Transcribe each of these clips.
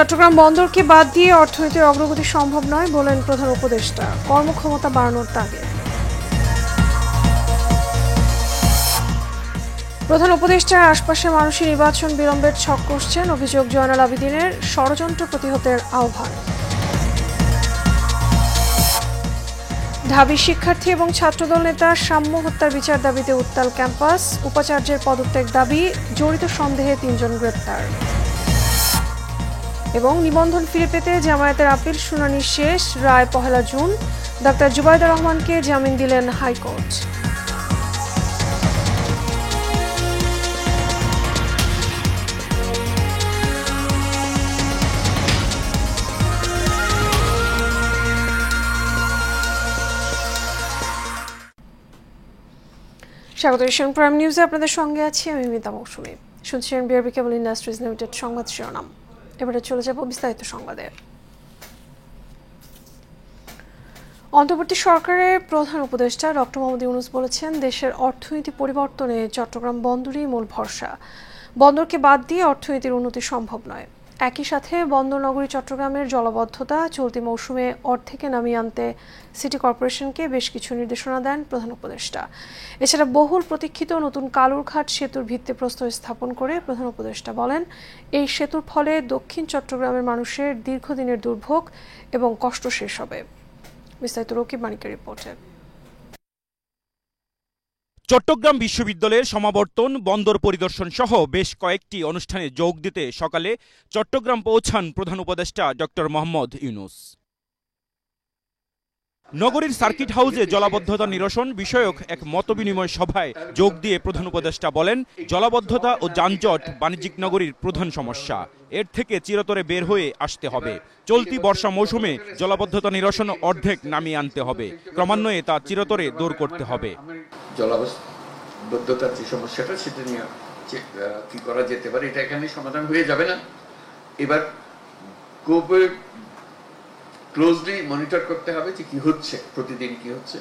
চট্টগ্রাম বন্দরকে বাদ দিয়ে অর্থনীতির অগ্রগতি সম্ভব নয় বলেন প্রধান উপদেষ্টা। কর্মক্ষমতা বাড়ানোর তাগিদ। প্রধান উপদেষ্টার আশপাশের মানুষের নির্বাচন বিলম্বের ছক কষছেন, অভিযোগ জয়নাল আবেদিনের ষড়যন্ত্র প্রতিহতের আহ্বান। ঢাবি শিক্ষার্থী এবং ছাত্রদল নেতা সাম্য হত্যার বিচার দাবিতে উত্তাল ক্যাম্পাস, উপাচার্যের পদত্যাগ দাবি, জড়িত সন্দেহে ৩ জন গ্রেপ্তার। এবং নিবন্ধন ফিরে পেতে জামায়াতের আপিল শুনানি শেষ, রায় ১ জুন। ডাক্তার জুবাইদা রহমানকে জামিন দিলেন হাইকোর্ট। স্বাগত এশিয়ান প্রাইম নিউজে, আপনাদের সঙ্গে আছি আমি মিতা মৌসুমী। শুনছেন বিআরবি কেবল ইন্ডাস্ট্রিজ লিমিটেড সংবাদ শিরোনাম। এবারে চলে যাব বিস্তারিত সংবাদে। অন্তর্বর্তী সরকারের প্রধান উপদেষ্টা ডক্টর মোহাম্মদ ইউনূস বলেছেন, দেশের অর্থনীতি পরিবর্তনে চট্টগ্রাম বন্দরই মূল ভরসা। বন্দরকে বাদ দিয়ে অর্থনীতির উন্নতি সম্ভব নয়। একই সাথে বন্দর নগরী চট্টগ্রামের জলাবদ্ধতা চলতি মৌসুমে অর্ধেকে নামিয়ে আনতে সিটি কর্পোরেশনকে বেশ কিছু নির্দেশনা দেন প্রধান উপদেষ্টা। এছাড়া বহুল প্রতীক্ষিত নতুন কালুরঘাট সেতুর ভিত্তিপ্রস্তর স্থাপন করে প্রধান উপদেষ্টা বলেন, এই সেতুর ফলে দক্ষিণ চট্টগ্রামের মানুষের দীর্ঘদিনের দুর্ভোগ এবং কষ্ট শেষ হবে। বিস্তারিত রকিব মানিকের রিপোর্টে। চট্টগ্রাম বিশ্ববিদ্যালয়ের সমাবর্তন, বন্দর পরিদর্শন সহ বেশ কয়েকটি অনুষ্ঠানে যোগ দিতে সকালে চট্টগ্রাম পৌঁছান প্রধান উপদেষ্টা ডক্টর মোহাম্মদ ইউনূস। নগরীর সার্কিট হাউসে জলাবদ্ধতা নিরসন বিষয়ক এক মতবিনিময় সভায় যোগ দিয়ে প্রধান উপদেষ্টা বলেন, জলাবদ্ধতা ও যানজট বাণিজ্যিক নগরীর প্রধান সমস্যা। এর থেকে চিরতরে বের হয়ে আসতে হবে। চলতি বর্ষা মৌসুমে জলাবদ্ধতা নিরসন অর্ধেক নামিয়ে আনতে হবে। ক্রমান্বয়ে তা চিরতরে দূর করতে হবে। জলাবদ্ধতার যে সমস্যাটা, সেটা নিয়ে কি করা যেতে পারে, এটা এখানে সমাধান হয়ে যাবে না। এবার ক্লোজলি মনিটর করতে হবে যে কি হচ্ছে, প্রতিদিন কি হচ্ছে,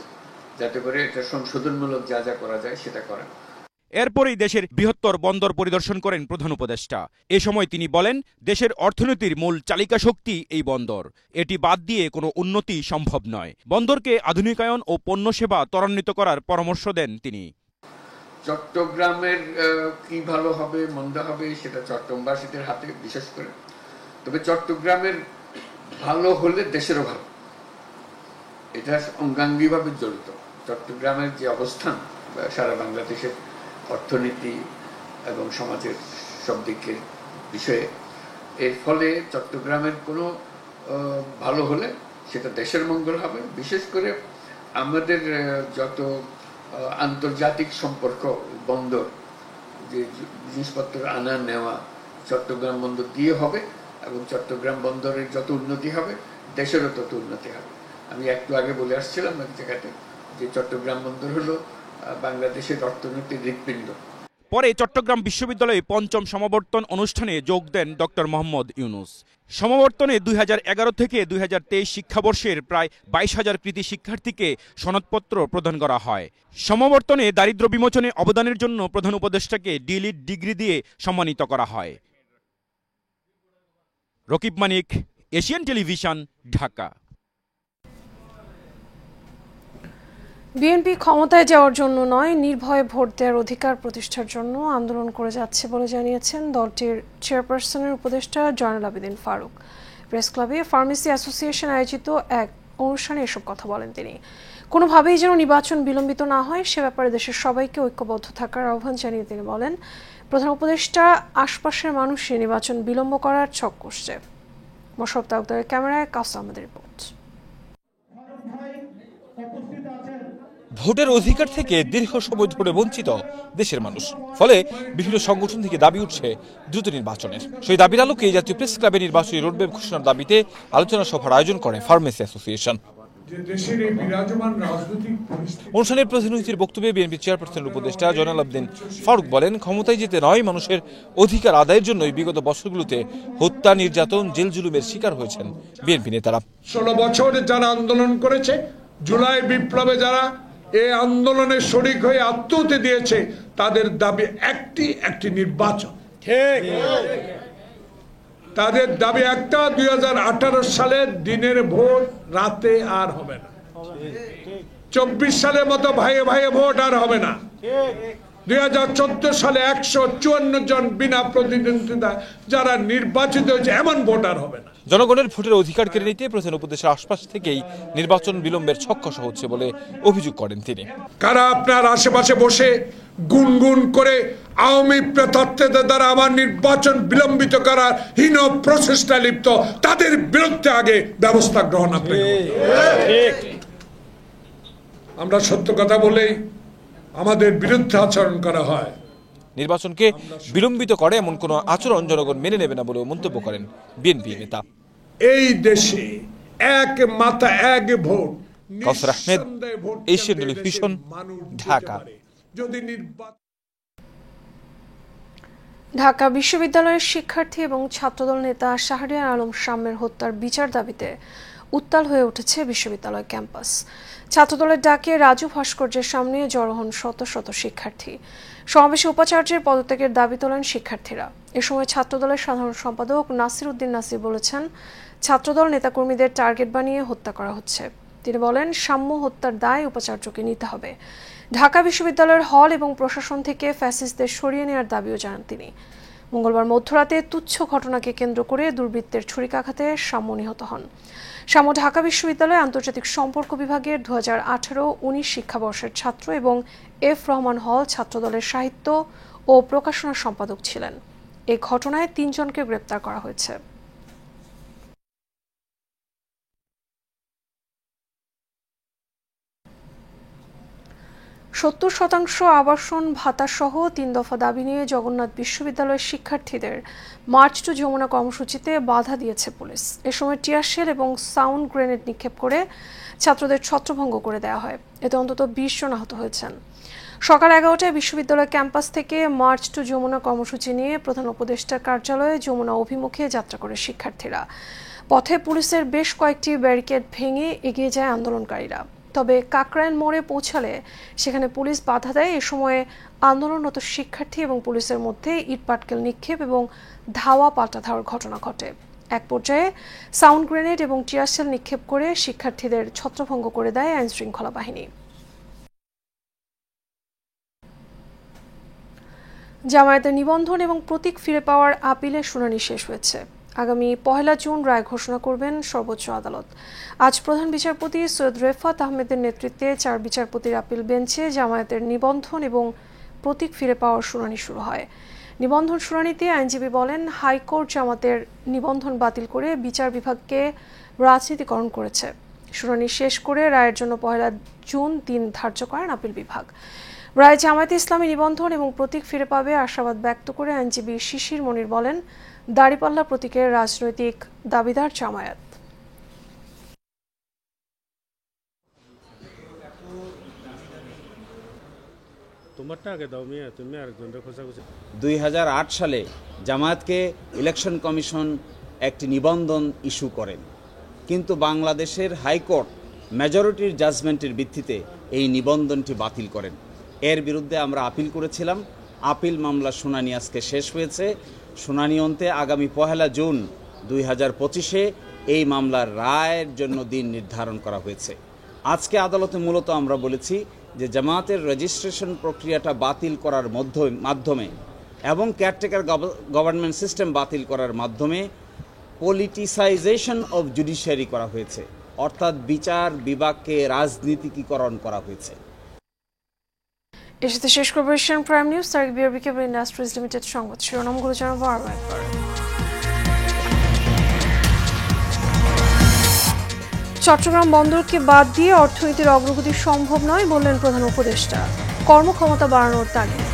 যাতে করে এটা সংশোধনমূলক যা যা করা যায় সেটা করা। এরপরেই দেশের বৃহত্তর বন্দর পরিদর্শন করেন প্রধান উপদেষ্টা। এ সময় তিনি বলেন, দেশের অর্থনীতির মূল চালিকা শক্তি এই বন্দর। এটি বাদ দিয়ে কোনো উন্নতি সম্ভব নয়। বন্দরকে আধুনিকায়ন ও পণ্য সেবা ত্বরান্বিত করার পরামর্শ দেন তিনি। চট্টগ্রামের কি ভালো হবে মন্দ হবে সেটা চট্টগ্রামবাসীদের হাতে, বিশেষ করে। তবে চট্টগ্রামের ভালো হলে দেশেরও ভালো, এটা অঙ্গাঙ্গিভাবে জড়িত। চট্টগ্রামের যে অবস্থান সারা বাংলাদেশের অর্থনীতি এবং সমাজের সব দিকের বিষয়ে, এর ফলে চট্টগ্রামের কোনো ভালো হলে সেটা দেশের মঙ্গল হবে। বিশেষ করে আমাদের যত আন্তর্জাতিক সম্পর্ক, বন্দর, যে জিনিসপত্র আনা নেওয়া চট্টগ্রাম বন্দর দিয়ে হবে, এবং চট্টগ্রাম বন্দরের যত উন্নতি হবে দেশেরও তত উন্নতি হবে। আমি একটু আগে বলে আসছিলাম এক জায়গাতে যে চট্টগ্রাম বন্দর হলো বাংলাদেশের অর্থনীতির হৃৎপিণ্ড। পরে চট্টগ্রাম বিশ্ববিদ্যালয়ে ৫ম সমাবর্তন অনুষ্ঠানে যোগ দেন ডক্টর মোহাম্মদ ইউনূস। সমাবর্তনে ২০১১ থেকে ২০২৩ শিক্ষাবর্ষের প্রায় ২২,০০০ কৃতি শিক্ষার্থীকে সনদপত্র প্রদান করা হয়। সমাবর্তনে দারিদ্র্য বিমোচনে অবদানের জন্য প্রধান উপদেষ্টাকে ডিলিট ডিগ্রি দিয়ে সম্মানিত করা হয়। রকিব মানিক, এশিয়ান টেলিভিশন, ঢাকা। বিএনপি ক্ষমতায় যাওয়ার জন্য নয়, নির্ভয়ে ভোট দেওয়ার অধিকার প্রতিষ্ঠার জন্য আন্দোলন করে যাচ্ছে বলে জানিয়েছেন দলটির চেয়ারপারসনের উপদেষ্টা জয়নাল আবেদিন ফারুক। প্রেস ক্লাবে ফার্মেসি অ্যাসোসিয়েশন আয়োজিত এক অনুষ্ঠানে এসব কথা বলেন তিনি। কোনোভাবেই যেন নির্বাচন বিলম্বিত না হয় সে ব্যাপারে দেশের সবাইকে ঐক্যবদ্ধ থাকার আহ্বান জানিয়ে তিনি বলেন, প্রধান উপদেষ্টা আশপাশের মানুষের নির্বাচন বিলম্ব করার ছক কষছে। মোশাররফ তালুকদারের ক্যামেরায় কাউসার আহমেদের রিপোর্ট। ভোটের অধিকার থেকে দীর্ঘ সময় ধরে বঞ্চিত দেশের মানুষ, ফলে বিভিন্ন সংগঠন থেকে দাবি উঠছে দ্রুত নির্বাচনের। সেই দাবির আলোকে জাতীয় প্রেস ক্লাবে নির্বাচনী রোডম্যাপ ঘোষণার দাবিতে আলোচনা সভার আয়োজন করে ফার্মেসি অ্যাসোসিয়েশন। অনুষ্ঠানের প্রধান অতিথির বক্তব্যে বিএনপি চেয়ারপারসনের উপদেষ্টা জয়নাল আবেদিন ফারুক বলেন, ক্ষমতায় যেতে নয়, মানুষের অধিকার আদায়ের জন্যই বিগত বছরগুলোতে হত্যা, নির্যাতন, জেল জুলুমের শিকার হয়েছেন বিএনপি নেতারা। 16 বছর যারা আন্দোলন করেছে, জুলাই বিপ্লবে যারা এই আন্দোলনের শরিক হয়ে আত্মহতি দিয়েছে, তাদের দাবি একটি নির্বাচন। ঠিক তাদের দাবি একটা, 2018 সালের দিনের ভোট রাতে আর হবে না, 24 সালের মতো ভাইয়ে ভাইয়ে ভোট আর হবে না, 2014 সালে 154 জন বিনা প্রতিদ্বন্দ্বিতা যারা নির্বাচিত হয়েছে এমন ভোট আর হবে না। জনগণের ভোটের অধিকার কেড়ে নিতে প্রধান উপদেষ্টার আশপাশ থেকেই নির্বাচন বিলম্বের ছক্কশা হচ্ছে বলে অভিযোগ করেন তিনি। কারা আপনার আশেপাশে বসে গুনগুন করে আওয়ামী প্রেতাত্ত্বের দ্বারা আমার নির্বাচন বিলম্বিত করার হীন প্রচেষ্টা লিপ্ত, তাদের বিরুদ্ধে আগে ব্যবস্থা গ্রহণ আপনাকে। আমরা সত্য কথা বলেই আমাদের বিরুদ্ধে আচরণ করা হয়। নির্বাচনকে বিলম্বিত করে এমন কোন আচরণ জনগণ মেনে নেবে না বলেও মন্তব্য করেন বিএনপি নেতা। এই দেশে এক মাথা এক ভোট। কাউসার আহমেদ, এশিয়ান টেলিভিশন, ঢাকা। ঢাকা বিশ্ববিদ্যালয়ের শিক্ষার্থী এবং ছাত্রদল নেতা শাহরিয়ার আলম শাম্মের হত্যার বিচার দাবিতে উত্তাল হয়ে উঠেছে বিশ্ববিদ্যালয় ক্যাম্পাস। ছাত্রদলের ডাকে রাজু ভাস্কর্যের সামনে জড়ো হন শত শত শিক্ষার্থী। সমাবেশে উপাচার্যের পদত্যাগের দাবি তোলেন শিক্ষার্থীরা। এ সময় ছাত্রদলের সাধারণ সম্পাদক নাসির উদ্দিন নাসির বলেছেন, ছাত্রদল নেতাকর্মীদের টার্গেট বানিয়ে হত্যা করা হচ্ছে। তিনি বলেন, সাম্য হত্যার দায় উপাচার্যকে নিতে হবে। ঢাকা বিশ্ববিদ্যালয়ের হল এবং প্রশাসন থেকে ফ্যাসিস্টদের সরিয়ে নেওয়ার দাবিও জানান তিনি। মঙ্গলবার মধ্যরাতে তুচ্ছ ঘটনাকে কেন্দ্র করে দুর্বৃত্তের ছুরিকাঘাতে সাম্য নিহত হন। সাম্য ঢাকা বিশ্ববিদ্যালয়ে আন্তর্জাতিক সম্পর্ক বিভাগের 2018-19 শিক্ষাবর্ষের ছাত্র এবং এফ রহমান হল ছাত্রদলের সাহিত্য ও প্রকাশনা সম্পাদক ছিলেন। এই ঘটনায় 3 জনকে গ্রেপ্তার করা হয়েছে। সত্তর শতাংশ আবাসন ভাতা সহ 3 দফা দাবি নিয়ে জগন্নাথ বিশ্ববিদ্যালয়ের শিক্ষার্থীদের মার্চ টু যমুনা কর্মসূচিতে বাধা দিয়েছে পুলিশ। এ সময় টিয়ারশেল এবং সাউন্ড গ্রেনেড নিক্ষেপ করে ছাত্রদের ছত্রভঙ্গ করে দেওয়া হয়। এতে অন্তত 20 জন আহত হয়েছেন। সকাল 11টায় বিশ্ববিদ্যালয় ক্যাম্পাস থেকে মার্চ টু যমুনা কর্মসূচি নিয়ে প্রধান উপদেষ্টার কার্যালয়ে যমুনা অভিমুখে যাত্রা করে শিক্ষার্থীরা। পথে পুলিশের বেশ কয়েকটি ব্যারিকেড ভেঙে এগিয়ে যায় আন্দোলনকারীরা। তবে কাকরাইল মোড়ে পৌঁছালে সেখানে পুলিশ বাধা দেয়। এ সময় আন্দোলনরত শিক্ষার্থী এবং পুলিশের মধ্যে ইটপাটকেল নিক্ষেপ এবং ধাওয়া পাল্টা ধাওয়ার ঘটনা ঘটে। এক পর্যায়ে সাউন্ড গ্রেনেড এবং টিয়ারশেল নিক্ষেপ করে শিক্ষার্থীদের ছত্রভঙ্গ করে দেয় আইনশৃঙ্খলা বাহিনী। জামায়াতের নিবন্ধন এবং প্রতীক ফিরে পাওয়ার আপিলের শুনানি শেষ হয়েছে। আগামী 1 জুন রায় ঘোষণা করবেন সর্বোচ্চ আদালত। আজ প্রধান বিচারপতি সৈয়দ রেফাত আহমেদের নেতৃত্বে 4 বিচারপতির আপিল বেঞ্চে জামায়াতের নিবন্ধন এবং প্রতীক ফিরে পাওয়ার শুনানি শুরু হয়। নিবন্ধন শুনানিতে আইনজীবী বলেন, হাইকোর্ট জামায়াতের নিবন্ধন বাতিল করে বিচার বিভাগকে রাজনীতিকরণ করেছে। শুনানি শেষ করে রায়ের জন্য 1 জুন দিন ধার্য করেন আপিল বিভাগ। রায় জামায়াতে ইসলামী নিবন্ধন এবং প্রতীক ফিরে পাবে আশাবাদ ব্যক্ত করে আইনজীবী শিশির মনির বলেন, দাড়িপাল্লা প্রতীকের রাজনৈতিক দাবিদার জামায়াত। তোমারটা আগে দাও মিয়া, তুমি আরেকজনটা খোঁজাখুঁজি। 2008 সালে জামায়াতকে ইলেকশন কমিশন একটি নিবন্ধন ইস্যু করেন, কিন্তু বাংলাদেশের হাইকোর্ট মেজরিটির জাজমেন্টের ভিত্তিতে এই নিবন্ধনটি বাতিল করেন। এর বিরুদ্ধে আমরা আপিল করেছিলাম। আপিল মামলার শুনানি আজকে শেষ হয়েছে। শুনানি অন্তে আগামী 1 জুন 2025-এ এই মামলার রায়ের জন্য দিন নির্ধারণ করা হয়েছে। আজকে আদালতে মূলত আমরা বলেছি যে জামায়াতের রেজিস্ট্রেশন প্রক্রিয়াটা বাতিল করার মাধ্যমে এবং কেয়ারটেকার গভর্নমেন্ট সিস্টেম বাতিল করার মাধ্যমে পলিটিসাইজেশন অব জুডিশিয়ারি করা হয়েছে, অর্থাৎ বিচার বিভাগকে রাজনীতিকীকরণ করা হয়েছে। এসেতে শেষ করবো এশিয়ান প্রাইম নিউজ। তারিখ বিআরবি কেবল ইন্ডাস্ট্রিজ লিমিটেড সংবাদ শিরোনামগুলো জানাবো আরও একবার। চট্টগ্রাম বন্দরকে বাদ দিয়ে অর্থনীতির অগ্রগতি সম্ভব নয় বললেন প্রধান উপদেষ্টা। কর্মক্ষমতা বাড়ানোর তাগিদ।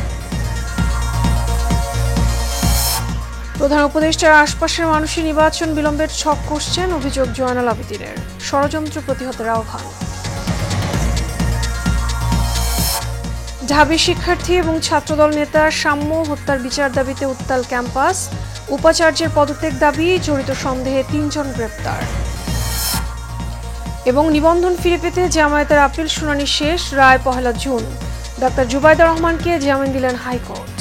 প্রধান উপদেষ্টার আশপাশের মানুষের নির্বাচন বিলম্বের ছক কষছেন, অভিযোগ জয়নাল আবেদিনের। ষড়যন্ত্র প্রতিহতের আহ্বান। ঢাবি শিক্ষার্থী এবং ছাত্রদল নেতার সাম্য হত্যার বিচার দাবিতে উত্তাল ক্যাম্পাস। উপাচার্যের পদত্যাগ দাবি, জড়িত সন্দেহে 3 জন গ্রেপ্তার। এবং নিবন্ধন ফিরে পেতে জামায়াতের আপিল শুনানি শেষ, রায় 1 জুন। ডাক্তার জুবাইদা রহমানকে জামিন দিলেন হাইকোর্ট।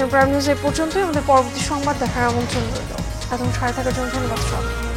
এশিয়ান প্রাইম নিউজ এ পর্যন্তই। আমাদের পরবর্তী সংবাদ দেখার আমন্ত্রণ রইল। এতক্ষণ সাথে থাকার জন্য ধন্যবাদ সবাই।